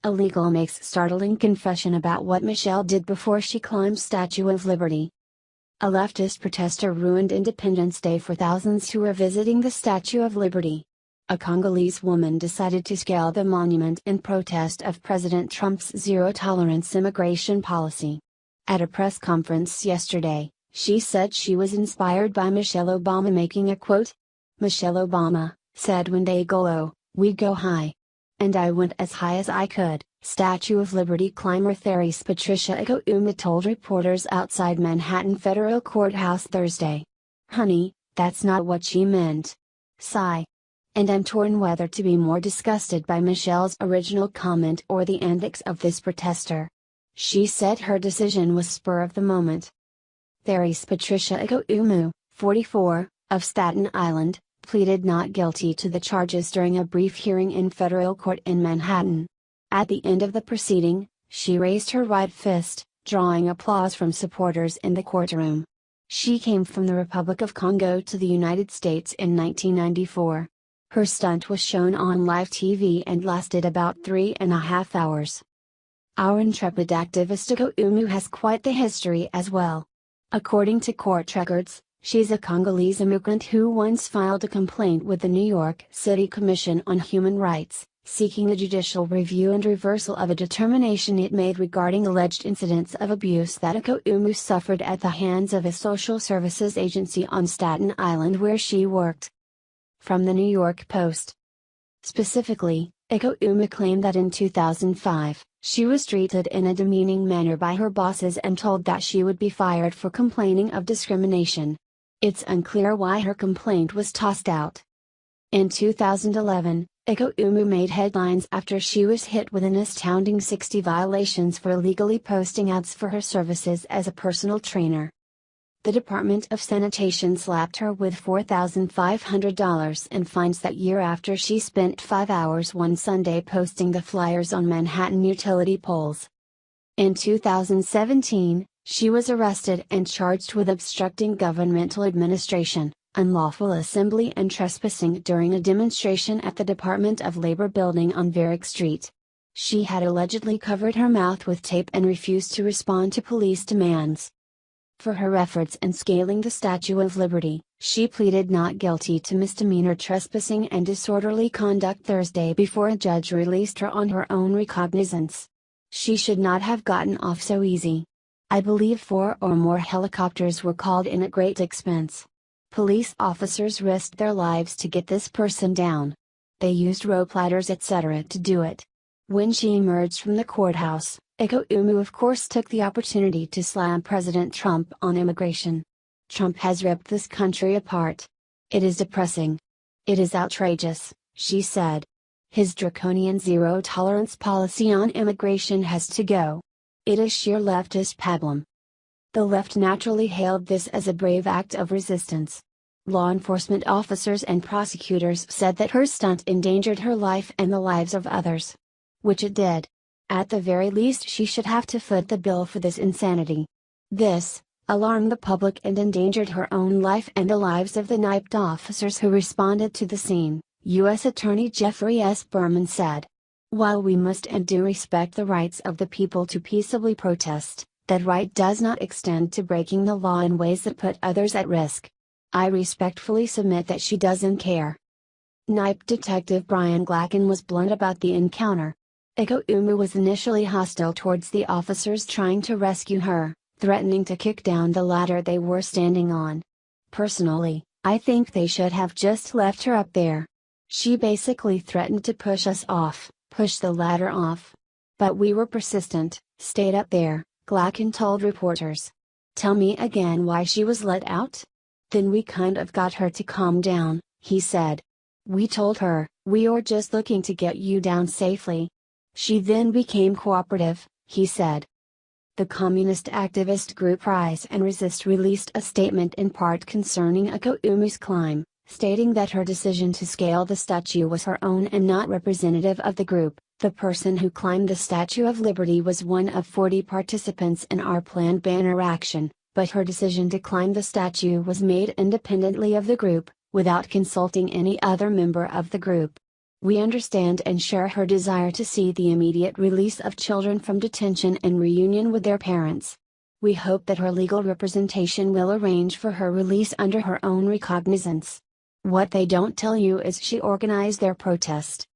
A legal makes startling confession about what Michelle did before she climbed Statue of Liberty. A leftist protester ruined Independence Day for thousands who were visiting the Statue of Liberty. A Congolese woman decided to scale the monument in protest of President Trump's zero-tolerance immigration policy. At a press conference yesterday, she said she was inspired by Michelle Obama making a quote. Michelle Obama said, "When they go low, we go high." And I went as high as I could, Statue of Liberty climber Therese Patricia Ikouma told reporters outside Manhattan Federal Courthouse Thursday. "Honey, that's not what she meant." Sigh. And I'm torn whether to be more disgusted by Michelle's original comment or the antics of this protester. She said her decision was spur of the moment. Therese Patricia Ikouma, 44, of Staten Island, pleaded not guilty to the charges during a brief hearing in federal court in Manhattan. At the end of the proceeding, she raised her right fist, drawing applause from supporters in the courtroom. She came from the Republic of Congo to the United States in 1994. Her stunt was shown on live TV and lasted about 3.5 hours. Our intrepid activist Ikouma has quite the history as well. According to court records, she's a Congolese immigrant who once filed a complaint with the New York City Commission on Human Rights, seeking a judicial review and reversal of a determination it made regarding alleged incidents of abuse that Ikouma suffered at the hands of a social services agency on Staten Island where she worked. From the New York Post. Specifically, Ikouma claimed that in 2005, she was treated in a demeaning manner by her bosses and told that she would be fired for complaining of discrimination. It's unclear why her complaint was tossed out. In 2011, Ikouma made headlines after she was hit with an astounding 60 violations for illegally posting ads for her services as a personal trainer. The Department of Sanitation slapped her with $4,500 in fines that year after she spent 5 hours one Sunday posting the flyers on Manhattan utility poles. In 2017, she was arrested and charged with obstructing governmental administration, unlawful assembly and trespassing during a demonstration at the Department of Labor building on Varick Street. She had allegedly covered her mouth with tape and refused to respond to police demands. For her efforts in scaling the Statue of Liberty, she pleaded not guilty to misdemeanor trespassing and disorderly conduct Thursday before a judge released her on her own recognizance. She should not have gotten off so easy. I believe 4 or more helicopters were called in at great expense. Police officers risked their lives to get this person down. They used rope ladders etc. to do it. When she emerged from the courthouse, Ikouma of course took the opportunity to slam President Trump on immigration. Trump has ripped this country apart. It is depressing. It is outrageous, she said. His draconian zero-tolerance policy on immigration has to go. It is sheer leftist pablum. The left naturally hailed this as a brave act of resistance. Law enforcement officers and prosecutors said that her stunt endangered her life and the lives of others. Which it did. At the very least she should have to foot the bill for this insanity. This alarmed the public and endangered her own life and the lives of the NYPD officers who responded to the scene, U.S. Attorney Jeffrey S. Berman said. While we must and do respect the rights of the people to peaceably protest, that right does not extend to breaking the law in ways that put others at risk. I respectfully submit that she doesn't care. NYPD Detective Brian Glacken was blunt about the encounter. Ikouma was initially hostile towards the officers trying to rescue her, threatening to kick down the ladder they were standing on. Personally, I think they should have just left her up there. She basically threatened to push us off, push the ladder off. But we were persistent, stayed up there, Glacken told reporters. Tell me again why she was let out? Then we kind of got her to calm down, he said. We told her, we were just looking to get you down safely. She then became cooperative, he said. The communist activist group Rise and Resist released a statement in part concerning Ikouma's climb, stating that her decision to scale the statue was her own and not representative of the group. The person who climbed the Statue of Liberty was one of 40 participants in our planned banner action, but her decision to climb the statue was made independently of the group, without consulting any other member of the group. We understand and share her desire to see the immediate release of children from detention and reunion with their parents. We hope that her legal representation will arrange for her release under her own recognizance. What they don't tell you is she organized their protest.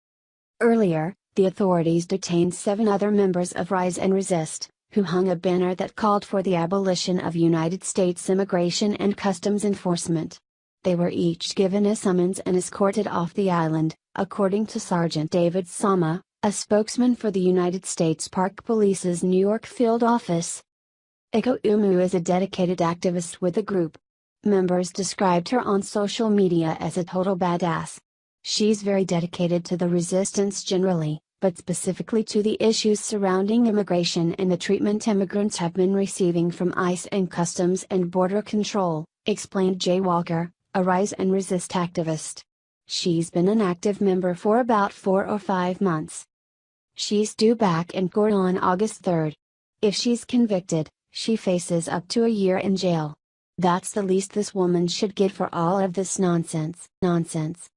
Earlier, the authorities detained 7 other members of Rise and Resist, who hung a banner that called for the abolition of United States Immigration and Customs Enforcement. They were each given a summons and escorted off the island, according to Sergeant David Sama, a spokesman for the United States Park Police's New York field office. Iko Umu is a dedicated activist with the group. Members described her on social media as a total badass. She's very dedicated to the resistance generally, but specifically to the issues surrounding immigration and the treatment immigrants have been receiving from ICE and Customs and Border Control, explained Jay Walker, a Rise and Resist activist. She's been an active member for about 4 or 5 months. She's due back in court on August 3rd. If she's convicted, she faces up to a year in jail. That's the least this woman should get for all of this nonsense.